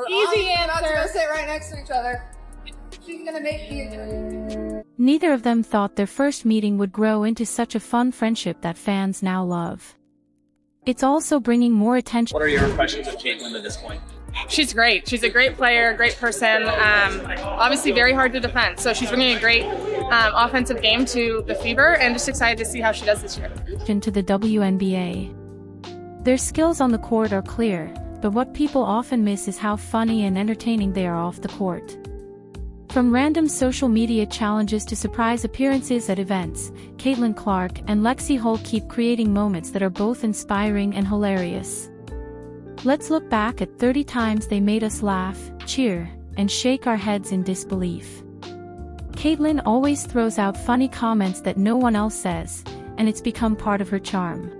Easy answer. Not gonna sit right next to each other. She's gonna make you. Neither of them thought their first meeting would grow into such a fun friendship that fans now love. It's also bringing more attention. What are your impressions of Caitlin at this point? She's great. She's a great player, great person. Obviously very hard to defend. So she's bringing a great offensive game to the Fever, and just excited to see how she does this year. Into the WNBA. Their skills on the court are clear, but what people often miss is how funny and entertaining they are off the court. From random social media challenges to surprise appearances at events, Caitlin Clark and Lexie Holt keep creating moments that are both inspiring and hilarious. Let's look back at 30 times they made us laugh, cheer, and shake our heads in disbelief. Caitlin always throws out funny comments that no one else says, and it's become part of her charm.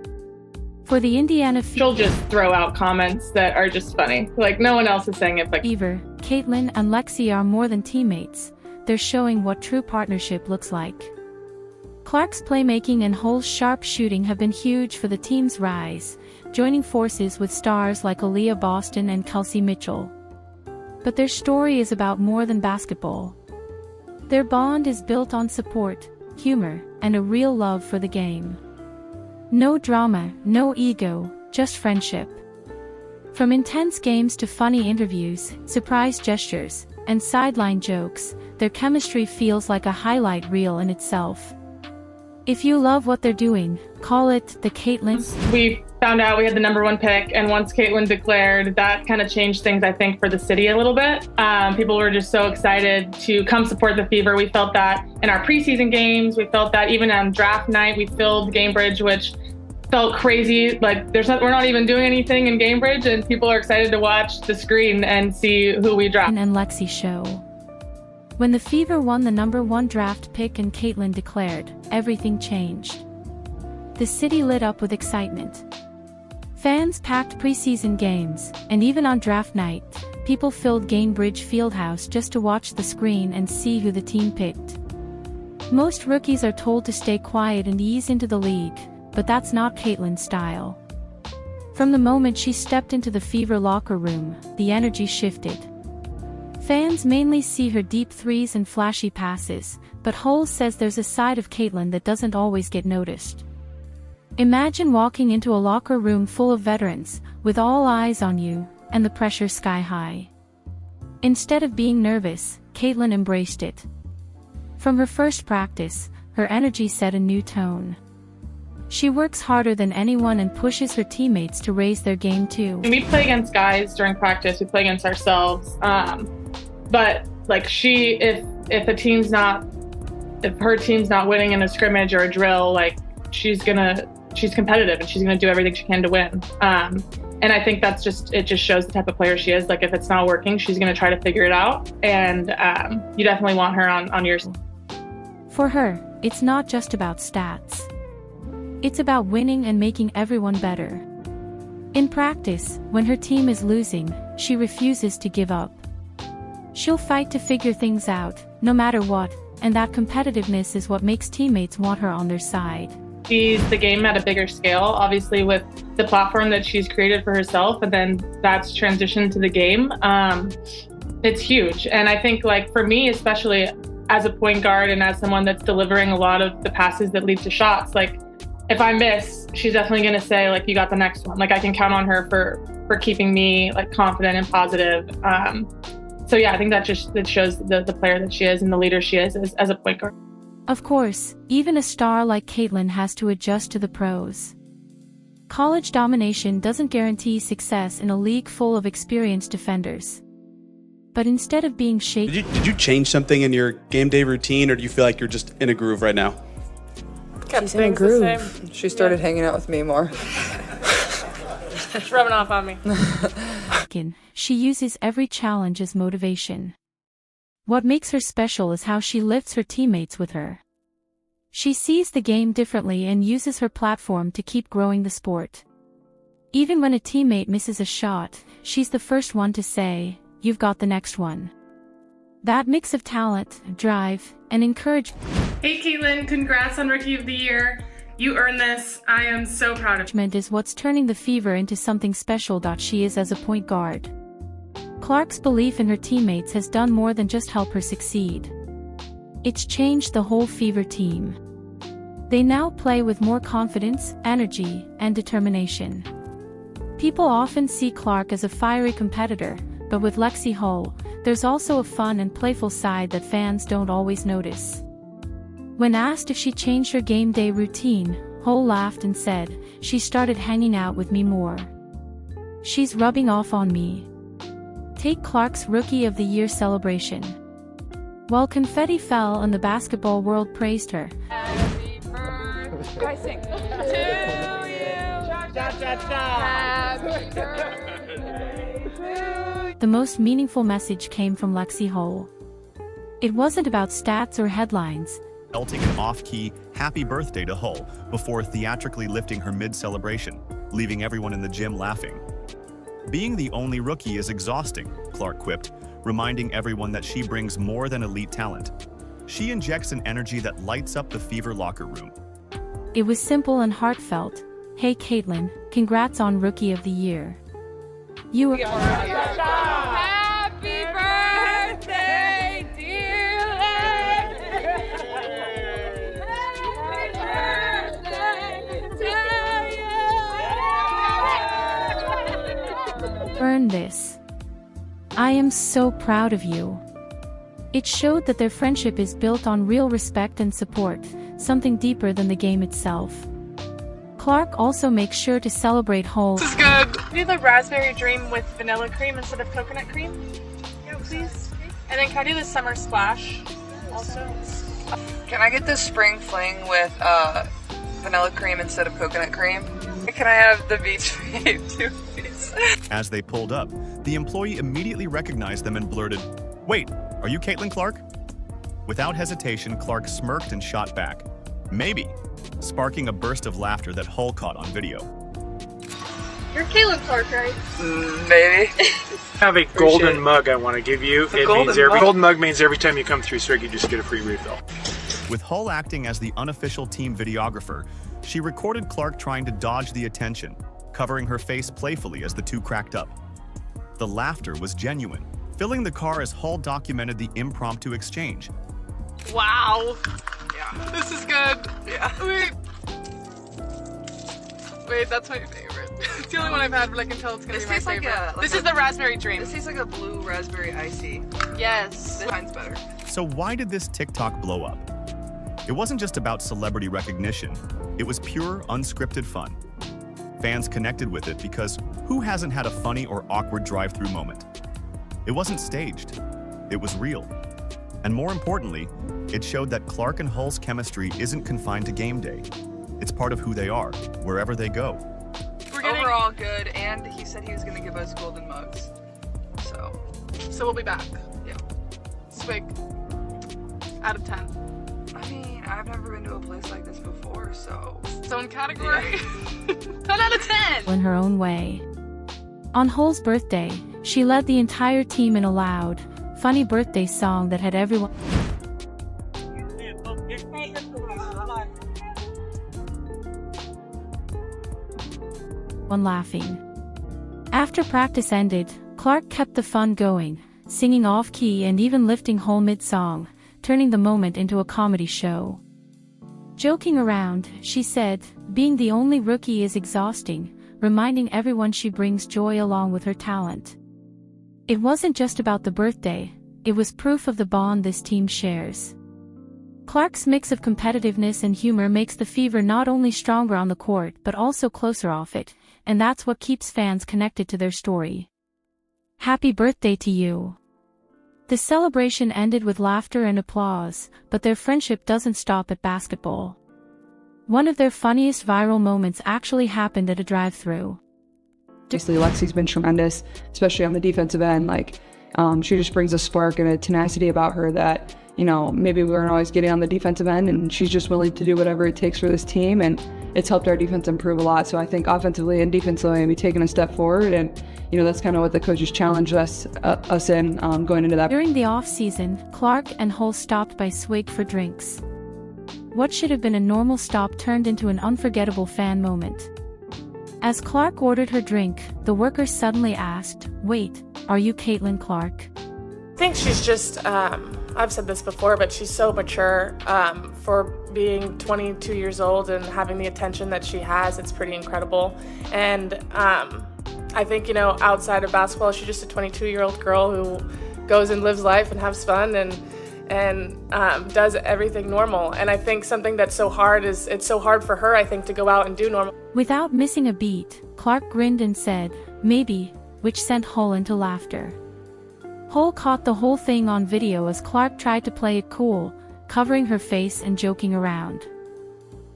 For the Indiana She'll just throw out comments that are just funny. Like, no one else is saying it but Fever, Caitlin and Lexie are more than teammates. They're showing what true partnership looks like. Clark's playmaking and Holt's sharp shooting have been huge for the team's rise, joining forces with stars like Aaliyah Boston and Kelsey Mitchell. But their story is about more than basketball. Their bond is built on support, humor, and a real love for the game. No drama, no ego, just friendship. From intense games to funny interviews, surprise gestures, and sideline jokes, their chemistry feels like a highlight reel in itself. If you love what they're doing, call it the Caitlin. We found out we had the #1 pick, and once Caitlin declared, that kind of changed things, I think, for the city a little bit. People were just so excited to come support the Fever. We felt that in our preseason games. We felt that even on draft night, we filled Gamebridge, which felt crazy. Like, we're not even doing anything in Gamebridge, and people are excited to watch the screen and see who we draft. And Lexie show. When the Fever won the #1 draft pick and Caitlin declared, everything changed. The city lit up with excitement. Fans packed preseason games, and even on draft night, people filled Gamebridge Fieldhouse just to watch the screen and see who the team picked. Most rookies are told to stay quiet and ease into the league, but that's not Caitlin's style. From the moment she stepped into the Fever locker room, the energy shifted. Fans mainly see her deep threes and flashy passes, but Holt says there's a side of Caitlin that doesn't always get noticed. Imagine walking into a locker room full of veterans, with all eyes on you, and the pressure sky high. Instead of being nervous, Caitlin embraced it. From her first practice, her energy set a new tone. She works harder than anyone and pushes her teammates to raise their game too. We play against guys during practice, we play against ourselves. But like if her team's not winning in a scrimmage or a drill, like she's competitive and she's gonna do everything she can to win. And I think it just shows the type of player she is. Like, if it's not working, she's gonna try to figure it out. And you definitely want her on your side. For her, it's not just about stats. It's about winning and making everyone better. In practice, when her team is losing, she refuses to give up. She'll fight to figure things out, no matter what, and that competitiveness is what makes teammates want her on their side. Sees the game at a bigger scale, obviously with the platform that she's created for herself, and then that's transitioned to the game. It's huge. And I think, like, for me, especially as a point guard and as someone that's delivering a lot of the passes that lead to shots, like, if I miss, she's definitely going to say, like, you got the next one. Like, I can count on her for keeping me, like, confident and positive. So yeah, I think that shows the player that she is and the leader she is as a point guard. Of course, even a star like Caitlin has to adjust to the pros. College domination doesn't guarantee success in a league full of experienced defenders. But instead of being shaky... Did you change something in your game day routine, or do you feel like you're just in a groove right now? She's in a groove. She started hanging out with me more. She's rubbing off on me. She uses every challenge as motivation. What makes her special is how she lifts her teammates with her. She sees the game differently and uses her platform to keep growing the sport. Even when a teammate misses a shot, she's the first one to say, "You've got the next one." That mix of talent, drive, and encouragement. Hey Caitlin, congrats on Rookie of the Year. You earned this. I am so proud of you. Is what's turning the Fever into something special. She is as a point guard. Clark's belief in her teammates has done more than just help her succeed. It's changed the whole Fever team. They now play with more confidence, energy, and determination. People often see Clark as a fiery competitor, but with Lexie Hull, there's also a fun and playful side that fans don't always notice. When asked if she changed her game day routine, Hull laughed and said, "She started hanging out with me more. She's rubbing off on me." Take Clark's Rookie of the Year celebration. While confetti fell and the basketball world praised her, Happy birthday to you. Happy birthday. the most meaningful message came from Lexie Hull. It wasn't about stats or headlines. Belting an off-key happy birthday to Hull before theatrically lifting her mid-celebration, leaving everyone in the gym laughing. "Being the only rookie is exhausting," Clark quipped, reminding everyone that she brings more than elite talent. She injects an energy that lights up the Fever locker room. It was simple and heartfelt. "Hey Caitlin, congrats on Rookie of the Year. You are..." Happy birthday, dear Lexie. Happy birthday to you. Earn this. I am so proud of you. It showed that their friendship is built on real respect and support, something deeper than the game itself. Clark also makes sure to celebrate Hull. This is good. Do the raspberry dream with vanilla cream instead of coconut cream? Yeah, please. And then can I do the summer splash also? Can I get the spring fling with vanilla cream instead of coconut cream? Can I have the beach babe too, please? As they pulled up, the employee immediately recognized them and blurted, "Wait, are you Caitlin Clark?" Without hesitation, Clark smirked and shot back, "Maybe," sparking a burst of laughter that Hull caught on video. You're Caitlin Clark, right? Maybe. I have a golden mug I want to give you. Golden mug means every time you come through Swig, you just get a free refill. With Hull acting as the unofficial team videographer, she recorded Clark trying to dodge the attention, covering her face playfully as the two cracked up. The laughter was genuine, filling the car as Hull documented the impromptu exchange. Wow. Yeah. This is good. Yeah. Wait, that's my favorite. It's the only one I've had, but I can tell it's gonna This be my tastes like favorite. This a is the raspberry dream. This tastes like a blue raspberry icy. Yes. This mine's better. So why did this TikTok blow up? It wasn't just about celebrity recognition. It was pure, unscripted fun. Fans connected with it because who hasn't had a funny or awkward drive-through moment? It wasn't staged. It was real. And more importantly, it showed that Clark and Hull's chemistry isn't confined to game day. It's part of who they are, wherever they go. Overall good, and he said he was going to give us golden mugs. So we'll be back. Yeah. Swig. Out of 10. I mean, I've never been to a place like this before, so... Its own category. 10 out of 10. In her own way. On Hull's birthday, she led the entire team in a loud, funny birthday song that had everyone laughing. After practice ended, Clark kept the fun going, singing off-key and even lifting Hull mid-song, turning the moment into a comedy show. Joking around, she said, "Being the only rookie is exhausting," reminding everyone she brings joy along with her talent. It wasn't just about the birthday, it was proof of the bond this team shares. Clark's mix of competitiveness and humor makes the Fever not only stronger on the court but also closer off it, and that's what keeps fans connected to their story. Happy birthday to you. The celebration ended with laughter and applause, but their friendship doesn't stop at basketball. One of their funniest viral moments actually happened at a drive-thru. Obviously, Lexie's been tremendous, especially on the defensive end. She just brings a spark and a tenacity about her that, maybe we weren't always getting on the defensive end, and she's just willing to do whatever it takes for this team, and it's helped our defense improve a lot. So I think offensively and defensively, we've taken a step forward, and that's kind of what the coaches challenged us in going into that. During the off-season, Clark and Hull stopped by Swig for drinks. What should have been a normal stop turned into an unforgettable fan moment. As Clark ordered her drink, the worker suddenly asked, "Wait, Are you Caitlin Clark? I think she's just, I've said this before, but she's so mature for being 22 years old and having the attention that she has. It's pretty incredible. And I think, you know, outside of basketball, she's just a 22-year-old girl who goes and lives life and has fun and does everything normal. And I think something that's so hard is, it's so hard for her, I think, to go out and do normal. Without missing a beat, Clark grinned and said, "Maybe," which sent Hull into laughter. Hull caught the whole thing on video as Clark tried to play it cool, covering her face and joking around.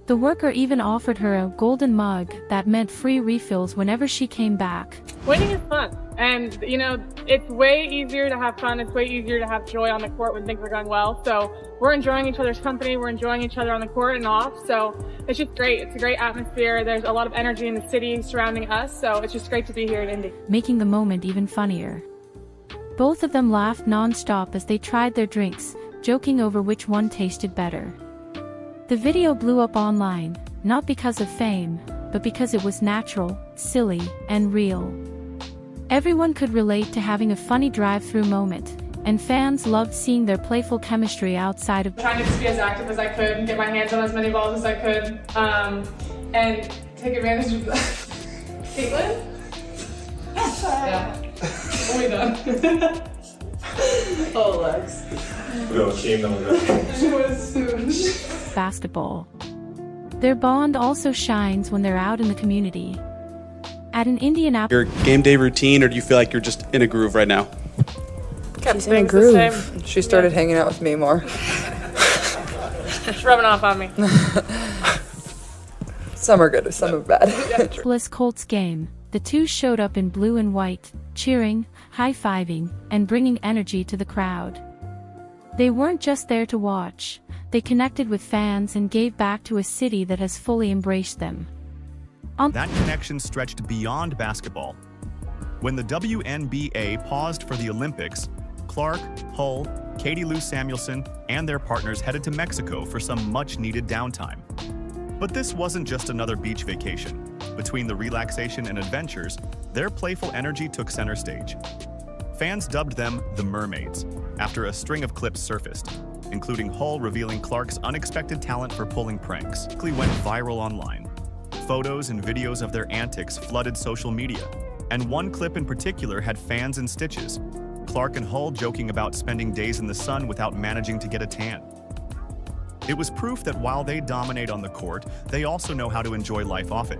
The worker even offered her a golden mug that meant free refills whenever she came back. Winning is fun. And, you know, it's way easier to have fun. It's way easier to have joy on the court when things are going well. So we're enjoying each other's company. We're enjoying each other on the court and off. So it's just great. It's a great atmosphere. There's a lot of energy in the city surrounding us. So it's just great to be here in Indy. Making the moment even funnier. Both of them laughed non-stop as they tried their drinks, joking over which one tasted better. The video blew up online, not because of fame, but because it was natural, silly, and real. Everyone could relate to having a funny drive-through moment, and fans loved seeing their playful chemistry outside of Trying to just be as active as I could and get my hands on as many balls as I could, and take advantage of that. Caitlin? Yeah. Are we done? Oh, Lex. basketball. Their bond also shines when they're out in the community. At an Indianapolis Your game day routine, or do you feel like you're just in a groove right now? She's in a groove. She started hanging out with me more. She's rubbing off on me. Some are good, some are bad. Colts game, the two showed up in blue and white, cheering, high-fiving, and bringing energy to the crowd. They weren't just there to watch, they connected with fans and gave back to a city that has fully embraced them. That connection stretched beyond basketball. When the WNBA paused for the Olympics, Clark, Hull, Katie Lou Samuelson, and their partners headed to Mexico for some much-needed downtime. But this wasn't just another beach vacation. Between the relaxation and adventures, their playful energy took center stage. Fans dubbed them the Mermaids, after a string of clips surfaced, including Hull revealing Clark's unexpected talent for pulling pranks. Quickly went viral online. Photos and videos of their antics flooded social media, and one clip in particular had fans in stitches. Clark and Hull joking about spending days in the sun without managing to get a tan. It was proof that while they dominate on the court, they also know how to enjoy life off it.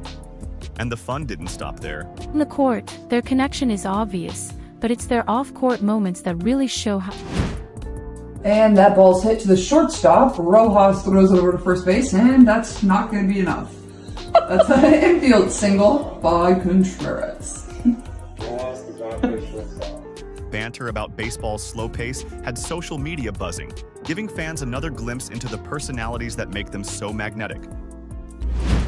And the fun didn't stop there. On the court, their connection is obvious, but it's their off-court moments that really show how. And that ball's hit to the shortstop. Rojas throws it over to first base, and that's not going to be enough. That's an infield single by Contreras. Banter about baseball's slow pace had social media buzzing, giving fans another glimpse into the personalities that make them so magnetic.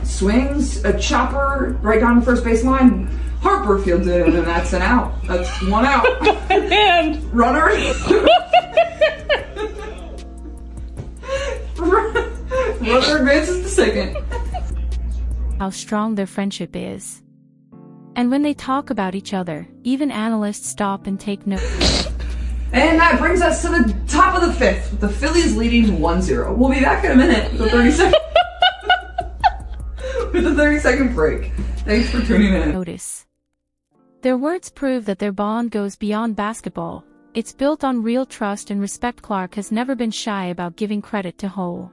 Swings a chopper right down the first baseline. Harper fields it, and that's an out. That's one out. And Runner. Runner advances to second. How strong their friendship is. And when they talk about each other, even analysts stop and take note. And that brings us to the top of the fifth, with the Phillies leading 1-0. We'll be back in a minute with a 30-second break. Thanks for tuning in. Notice. Their words prove that their bond goes beyond basketball. It's built on real trust and respect. Clark has never been shy about giving credit to Hull.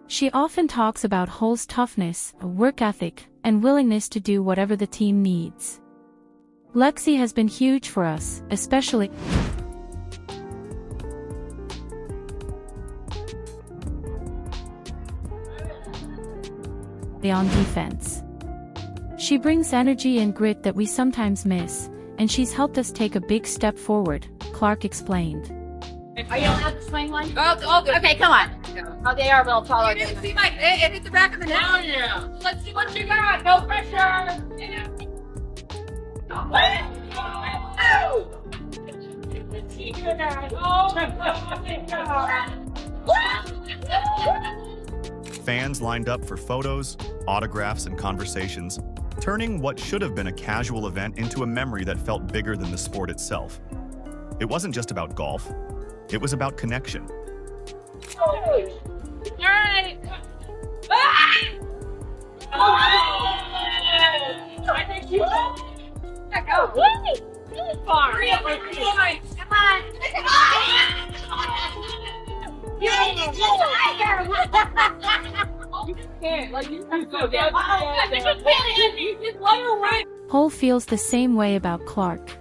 She often talks about Hull's toughness, work ethic, and willingness to do whatever the team needs. Lexie has been huge for us, especially on defense. She brings energy and grit that we sometimes miss, and she's helped us take a big step forward, Clark explained. Are you allowed to swing one? Oh, okay, come on. Oh, they are a little taller. It hit the back of the net. Oh, yeah. Let's see what you got. No pressure. Yeah. Fans lined up for photos, autographs, and conversations, turning what should have been a casual event into a memory that felt bigger than the sport itself. It wasn't just about golf, it was about connection. All right. I think you go. Really far. Come on. You can't. Like, you can go down. Hole feels the same way about Clark.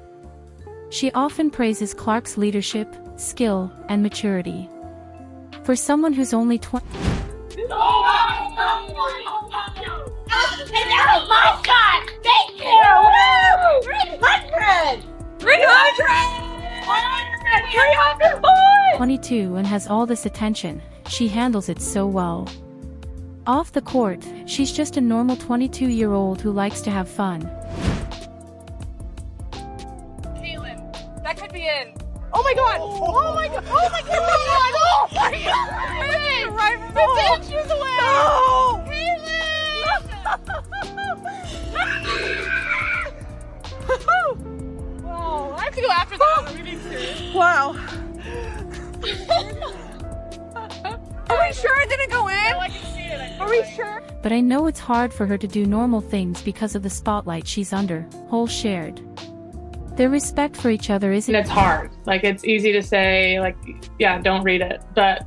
She often praises Clark's leadership, skill, and maturity. For someone who's only 20. And that was my shot! Thank you! Woo! 300! 300 boys! 22 and has all this attention, she handles it so well. Off the court, she's just a normal 22-year-old who likes to have fun. That could be in. Oh my god! Oh my god! Oh my god! Oh my god! Right from the 6 inches away! No! Wow, I have to go after that. Are we being serious? Wow. Are we sure it didn't go in? No, I can see it. Are we sure? But I know it's hard for her to do normal things because of the spotlight she's under. Hole shared. Their respect for each other isn't. It's hard. Like, it's easy to say, like, yeah, don't read it. But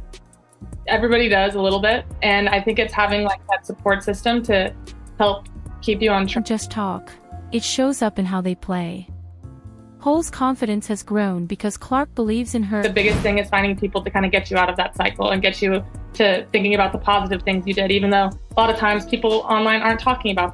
everybody does a little bit. And I think it's having like that support system to help keep you on track. Just talk. It shows up in how they play. Hole's confidence has grown because Clark believes in her. The biggest thing is finding people to kind of get you out of that cycle and get you to thinking about the positive things you did, even though a lot of times people online aren't talking about